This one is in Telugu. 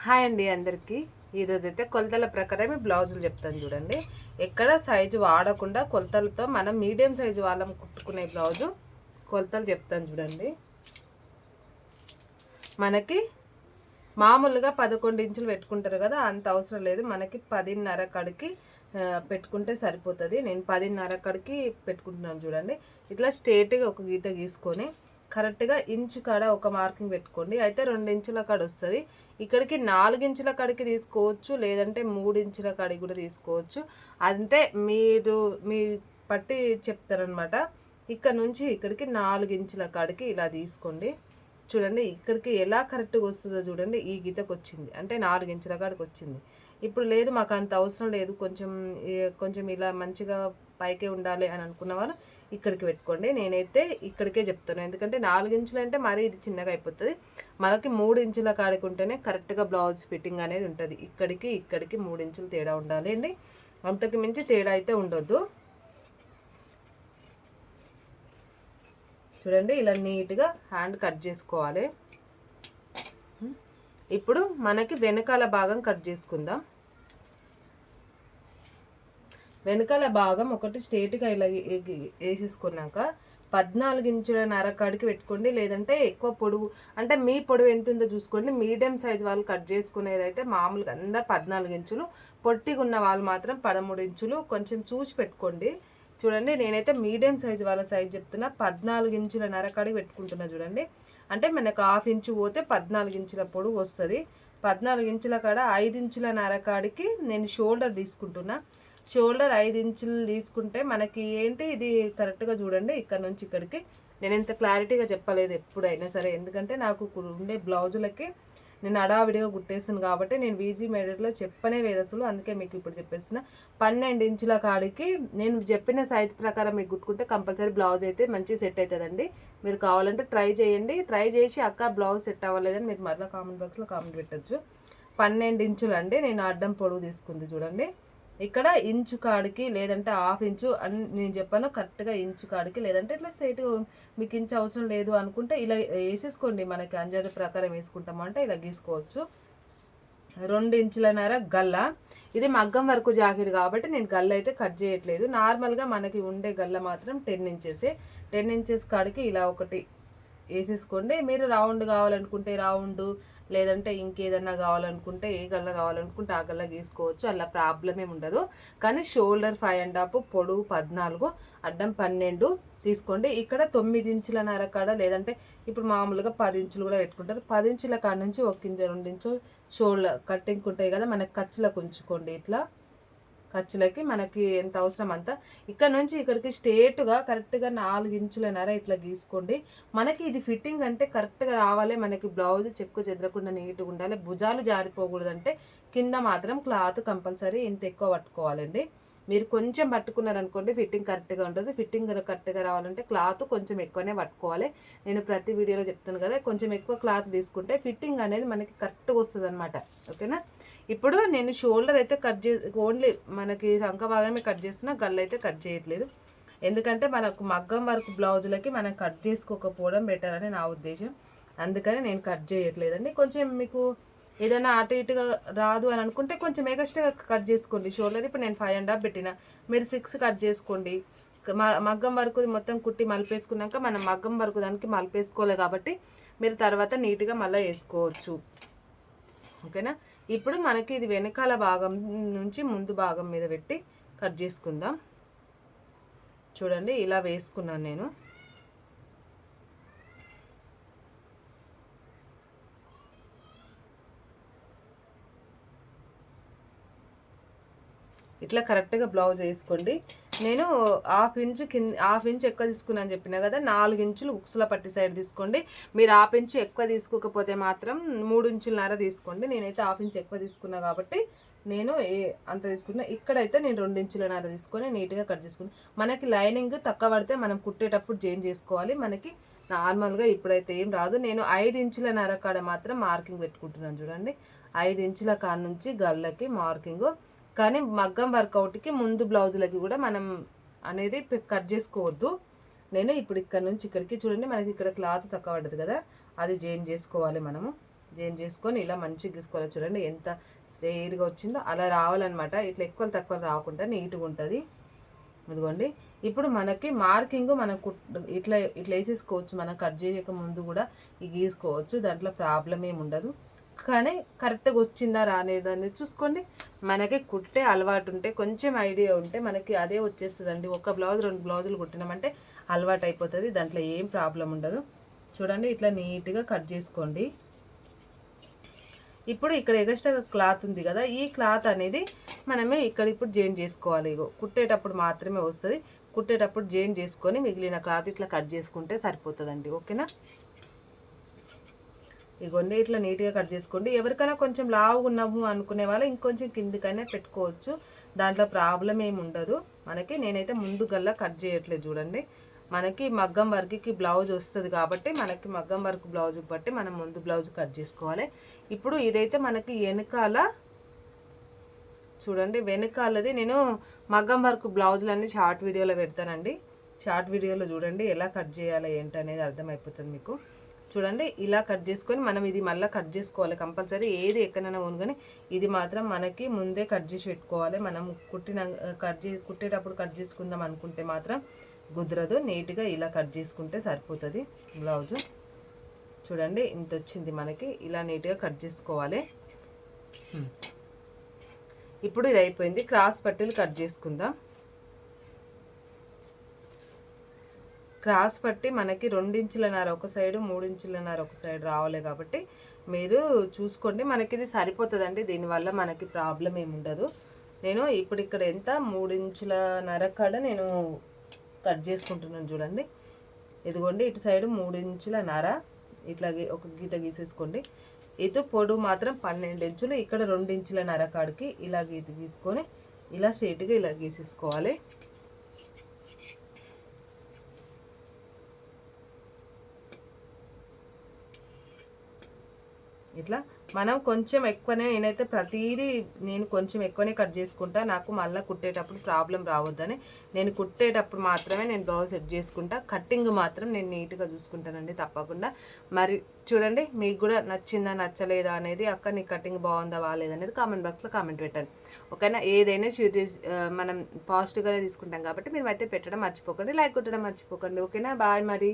హాయ్ అండి అందరికీ. ఈరోజైతే కొలతల ప్రకారం బ్లౌజులు చెప్తాను చూడండి. ఎక్కడ సైజు వాడకుండా కొలతలతో మనం మీడియం సైజు వాళ్ళం కుట్టుకునే బ్లౌజు కొలతలు చెప్తాను చూడండి. మనకి మామూలుగా 11 ఇంచులు పెట్టుకుంటారు కదా, అంత అవసరం లేదు. మనకి 10.5 కడికి పెట్టుకుంటే సరిపోతుంది. నేను 10.5 కడికి పెట్టుకుంటున్నాను చూడండి. ఇట్లా స్ట్రేట్గా ఒక గీత గీసుకొని కరెక్ట్గా ఇంచు కాడ ఒక మార్కింగ్ పెట్టుకోండి. అయితే 2 ఇంచుల కాడ వస్తుంది. ఇక్కడికి 4 ఇంచుల కాడికి తీసుకోవచ్చు, లేదంటే 3 ఇంచుల కాడికి కూడా తీసుకోవచ్చు. అంటే మీ పట్టి చెప్తారనమాట. ఇక్కడ నుంచి ఇక్కడికి 4 ఇంచుల కాడికి ఇలా తీసుకోండి. చూడండి ఇక్కడికి ఎలా కరెక్ట్గా వస్తుందో చూడండి. ఈ గీతకు వచ్చింది అంటే 4 ఇంచుల కాడికి వచ్చింది. ఇప్పుడు లేదు మాకు అంత అవసరం లేదు, కొంచెం ఇలా మంచిగా పైకే ఉండాలి అని అనుకున్న వాళ్ళు ఇక్కడికి పెట్టుకోండి. నేనైతే ఇక్కడికే చెప్తాను, ఎందుకంటే 4 ఇంచులు అంటే మరీ ఇది చిన్నగా అయిపోతుంది. మనకి 3 ఇంచుల కాడికి ఉంటేనే కరెక్ట్గా బ్లౌజ్ ఫిట్టింగ్ అనేది ఉంటుంది. ఇక్కడికి 3 ఇంచులు తేడా ఉండాలి అండి, అంతకు మించి తేడా అయితే ఉండొద్దు. చూడండి ఇలా నీట్గా హ్యాండ్ కట్ చేసుకోవాలి. ఇప్పుడు మనకి వెనకాల భాగం కట్ చేసుకుందాం. వెనకాల భాగం ఒకటి స్ట్రేట్గా ఇలా వేసేసుకున్నాక 14 ఇంచుల నరకాడికి పెట్టుకోండి, లేదంటే ఎక్కువ పొడవు అంటే మీ పొడవు ఎంత ఉందో చూసుకోండి. మీడియం సైజ్ వాళ్ళు కట్ చేసుకునేది అయితే మామూలుగా అందరు 14 ఇంచులు, పొట్టిగా ఉన్న వాళ్ళు మాత్రం 13 ఇంచులు కొంచెం చూసి పెట్టుకోండి. చూడండి నేనైతే మీడియం సైజు వాళ్ళ సైజ్ చెప్తున్నా. 14 ఇంచుల నరకాడికి పెట్టుకుంటున్నా చూడండి. అంటే మనకు 1/2 ఇంచు పోతే 14 ఇంచుల పొడవు వస్తుంది. 14 ఇంచుల కాడ 5 ఇంచుల నరకాడికి నేను షోల్డర్ తీసుకుంటున్నా. షోల్డర్ 5 ఇంచులు తీసుకుంటే మనకి ఏంటి ఇది కరెక్ట్గా చూడండి. ఇక్కడ నుంచి ఇక్కడికి నేను ఇంత క్లారిటీగా చెప్పలేదు ఎప్పుడైనా సరే, ఎందుకంటే నాకు ఉండే బ్లౌజులకి నేను అడావిడిగా కుట్టేసాను కాబట్టి నేను వీజీ మెటీరియల్లో చెప్పనే లేదు అసలు, అందుకే మీకు ఇప్పుడు చెప్పేస్తున్నా. 12 ఇంచుల కాడికి నేను చెప్పిన సైజ్ ప్రకారం మీకు కుట్టుకుంటే కంపల్సరీ బ్లౌజ్ అయితే మంచిగా సెట్ అవుతుందండి. మీరు కావాలంటే ట్రై చేయండి. ట్రై చేసి అక్క బ్లౌజ్ సెట్ అవ్వలేదని మీరు మరలా కామెంట్ బాక్స్లో కామెంట్ పెట్టచ్చు. 12 ఇంచులు అండి నేను అడ్డం పొడవు తీసుకుంది చూడండి. ఇక్కడ ఇంచు కాడికి లేదంటే 1/2 ఇంచు అని నేను చెప్పాను, కరెక్ట్గా ఇంచు కాడికి, లేదంటే ఇట్లా స్ట్రైట్ మీకు ఇంచు అవసరం లేదు అనుకుంటే ఇలా వేసేసుకోండి. మనకి అంజాది ప్రకారం వేసుకుంటాము అంటే ఇలా గీసుకోవచ్చు. 2 ఇంచులన్నర గల్ల. ఇది మగ్గం వరకు జాకెట్ కాబట్టి నేను గల్ల అయితే కట్ చేయట్లేదు. నార్మల్గా మనకి ఉండే గల్ల మాత్రం 10 ఇంచెసే. 10 ఇంచెస్ కాడికి ఇలా ఒకటి వేసేసుకోండి. మీరు రౌండ్ కావాలనుకుంటే రౌండ్, లేదంటే ఇంకేదన్నా కావాలనుకుంటే ఏ గల్ల కావాలనుకుంటే ఆ గల్ల గీసుకోవచ్చు, అలా ప్రాబ్లం ఏమి ఉండదు. కానీ షోల్డర్ 5.5, పొడవు 14, అడ్డం 12 తీసుకోండి. ఇక్కడ 9 ఇంచుల నరకాడ, లేదంటే ఇప్పుడు మామూలుగా 10 ఇంచులు కూడా పెట్టుకుంటారు. 10 ఇంచుల కాడ నుంచి 1 ఇంచు 2 ఇంచు షోల్డర్ కట్టింగ్ ఉంటాయి కదా, మనకి ఖర్చులకు ఉంచుకోండి. ఇట్లా ఖర్చులకి మనకి ఎంత అవసరం అంతా. ఇక్కడ నుంచి ఇక్కడికి స్ట్రేట్గా కరెక్ట్గా 4 ఇంచులన్నర ఇట్లా గీసుకోండి. మనకి ఇది ఫిట్టింగ్ అంటే కరెక్ట్గా రావాలి. మనకి బ్లౌజ్ చెక్కు చెదరకుండా నీట్గా ఉండాలి, భుజాలు జారిపోకూడదంటే కింద మాత్రం క్లాత్ కంపల్సరీ ఇంత ఎక్కువ పట్టుకోవాలండి. మీరు కొంచెం పట్టుకున్నారనుకోండి ఫిట్టింగ్ కరెక్ట్గా ఉంటుంది. ఫిట్టింగ్ కరెక్ట్గా రావాలంటే క్లాత్ కొంచెం ఎక్కువనే పట్టుకోవాలి. నేను ప్రతి వీడియోలో చెప్తాను కదా, కొంచెం ఎక్కువ క్లాత్ తీసుకుంటే ఫిట్టింగ్ అనేది మనకి కరెక్ట్గా వస్తుంది అనమాట. ఓకేనా. ఇప్పుడు నేను షోల్డర్ అయితే కట్ ఓన్లీ మనకి సంఖ భాగమే కట్ చేస్తున్నా, గల్ల అయితే కట్ చేయట్లేదు. ఎందుకంటే మనకు మగ్గం వరకు బ్లౌజులకి మనం కట్ చేసుకోకపోవడం బెటర్ అని నా ఉద్దేశం, అందుకని నేను కట్ చేయట్లేదండి. కొంచెం మీకు ఏదైనా అటు ఇటుగా రాదు అని అనుకుంటే కొంచెం ఎగస్ట్రాగా కట్ చేసుకోండి షోల్డర్. ఇప్పుడు నేను 5.5 పెట్టిన, మీరు 6 కట్ చేసుకోండి. మగ్గం వరకు మొత్తం కుట్టి మలిపేసుకున్నాక మనం మగ్గం వరకు దానికి మలిపేసుకోలే కాబట్టి మీరు తర్వాత నీట్గా మళ్ళీ వేసుకోవచ్చు. ఓకేనా. ఇప్పుడు మనకి ఇది వెనకాల భాగం నుంచి ముందు భాగం మీద పెట్టి కట్ చేసుకుందాం. చూడండి ఇలా వేసుకున్నాను నేను. ఇట్లా కరెక్ట్గా బ్లౌజ్ వేసుకోండి. నేను 1/2 ఇంచు ఎక్కువ తీసుకున్నాను చెప్పినా కదా, 4 ఇంచులు ఉక్సుల పట్టి సైడ్ తీసుకోండి. మీరు 1/2 ఇంచు ఎక్కువ తీసుకోకపోతే మాత్రం 3 ఇంచులన్నర తీసుకోండి. నేనైతే 1/2 ఇంచు ఎక్కువ తీసుకున్నా కాబట్టి నేను అంత తీసుకున్నా. ఇక్కడైతే నేను 2 ఇంచులన్నర తీసుకొని నీట్గా కట్ చేసుకుని, మనకి లైనింగ్ తక్కువ పడితే మనం కుట్టేటప్పుడు చేంజ్ చేసుకోవాలి. మనకి నార్మల్గా ఇప్పుడైతే ఏం రాదు. నేను 5 ఇంచులన్నర కాడ మాత్రం మార్కింగ్ పెట్టుకుంటున్నాను చూడండి. 5 ఇంచుల కాడ నుంచి గల్లకి మార్కింగ్. కానీ మగ్గం వర్కౌట్కి ముందు బ్లౌజులకి కూడా మనం అనేది కట్ చేసుకోవద్దు. నేను ఇప్పుడు ఇక్కడ నుంచి ఇక్కడికి చూడండి, మనకి ఇక్కడ క్లాత్ తక్కువ పడ్డది కదా, అది చేంజ్ చేసుకోవాలి మనము. జాయిన్ చేసుకొని ఇలా మంచిగా గీసుకోవాలి. చూడండి ఎంత స్ట్రైట్గా వచ్చిందో అలా రావాలన్నమాట. ఇట్లా ఎక్కువ తక్కువ రాకుండా నీట్గా ఉంటుంది. ఇదిగోండి ఇప్పుడు మనకి మార్కింగ్ మనం ఇట్లా ఇట్లా వేసేసుకోవచ్చు. మనం కట్ చేయక ముందు కూడా గీసుకోవచ్చు, దాంట్లో ప్రాబ్లం ఏమి ఉండదు. కానీ కరెక్ట్గా వచ్చిందా రానేదని చూసుకోండి. మనకి కుట్టే అలవాటు ఉంటే, కొంచెం ఐడియా ఉంటే మనకి అదే వచ్చేస్తుందండి. ఒక బ్లౌజ్ 2 బ్లౌజులు కుట్టినామంటే అలవాటు అయిపోతుంది, దాంట్లో ఏం ప్రాబ్లం ఉండదు. చూడండి ఇట్లా నీట్గా కట్ చేసుకోండి. ఇప్పుడు ఇక్కడ ఎగస్ట్రా క్లాత్ ఉంది కదా, ఈ క్లాత్ అనేది మనమే ఇక్కడ ఇప్పుడు జాయిన్ చేసుకోవాలి. ఇగో కుట్టేటప్పుడు మాత్రమే వస్తుంది. కుట్టేటప్పుడు జాయిన్ చేసుకొని మిగిలిన క్లాత్ ఇట్లా కట్ చేసుకుంటే సరిపోతుందండి. ఓకేనా? ఇగోండి ఇట్లా నీట్గా కట్ చేసుకోండి. ఎవరికైనా కొంచెం లావుగా ఉన్నాము అనుకునే వాళ్ళు ఇంకొంచెం కిందికైనా పెట్టుకోవచ్చు, దాంట్లో ప్రాబ్లం ఏమి ఉండదు మనకి. నేనైతే ముందుగల్లా కట్ చేయట్లేదు. చూడండి మనకి మగ్గం వర్క్కి బ్లౌజ్ వస్తుంది కాబట్టి మనకి మగ్గం వర్క్ బ్లౌజ్కి బట్టి మనం ముందు బ్లౌజ్ కట్ చేసుకోవాలి. ఇప్పుడు ఇదైతే మనకి వెనకాల చూడండి, వెనకాలది నేను మగ్గం వర్క్ బ్లౌజులన్నీ షార్ట్ వీడియోలో పెడతానండి. షార్ట్ వీడియోలో చూడండి ఎలా కట్ చేయాలి ఏంటనేది అర్థమైపోతుంది మీకు. చూడండి ఇలా కట్ చేసుకొని మనం ఇది మళ్ళీ కట్ చేసుకోవాలి కంపల్సరీ. ఏది ఎక్కడైనా ఉంది కానీ ఇది మాత్రం మనకి ముందే కట్ చేసి పెట్టుకోవాలి. మనం కుట్టేటప్పుడు కట్ చేసుకుందాం అనుకుంటే మాత్రం కుదరదు. నీట్గా ఇలా కట్ చేసుకుంటే సరిపోతుంది బ్లౌజు. చూడండి ఇంత వచ్చింది మనకి, ఇలా నీట్గా కట్ చేసుకోవాలి. ఇప్పుడు ఇది అయిపోయింది. క్రాస్ పట్టీలు కట్ చేసుకుందాం. క్రాస్ పట్టి మనకి 2 ఇంచులన్నర ఒక సైడు, 3 ఇంచులన్నర ఒక సైడ్ రావాలి కాబట్టి మీరు చూసుకోండి. మనకి ఇది సరిపోతుందండి, దీనివల్ల మనకి ప్రాబ్లం ఏమి ఉండదు. నేను ఇప్పుడు ఇక్కడ ఎంత 3 ఇంచులన్నర కాడ నేను కట్ చేసుకుంటున్నాను. చూడండి ఇదిగోండి ఇటు సైడు 3 ఇంచులన్నర ఇట్లా ఒక గీత గీసేసుకోండి. ఇటు పొడవు మాత్రం 12 ఇంచులు, ఇక్కడ 2 ఇంచులన్నర కాడికి ఇలా గీత గీసుకొని ఇలా స్ట్రైట్గా ఇలా గీసేసుకోవాలి. ఇట్లా మనం కొంచెం ఎక్కువనే, నేనైతే ప్రతిదీ నేను కొంచెం ఎక్కువనే కట్ చేసుకుంటా, నాకు మళ్ళీ కుట్టేటప్పుడు ప్రాబ్లం రావద్దని. నేను కుట్టేటప్పుడు మాత్రమే నేను బ్లౌజ్ సెట్ చేసుకుంటా, కట్టింగ్ మాత్రం నేను నీట్గా చూసుకుంటానండి తప్పకుండా. మరి చూడండి మీకు కూడా నచ్చిందా నచ్చలేదా అనేది, అక్క నీ కటింగ్ బాగుందా బాగాలేదా అనేది కామెంట్ బాక్స్లో కామెంట్ పెట్టండి. ఓకేనా? ఏదైనా మనం పాజిటివ్గానే తీసుకుంటాం కాబట్టి మీరు అయితే పెట్టడం మర్చిపోకండి, లైక్ కొట్టడం మర్చిపోకండి. ఓకేనా? బాయ్ మరి.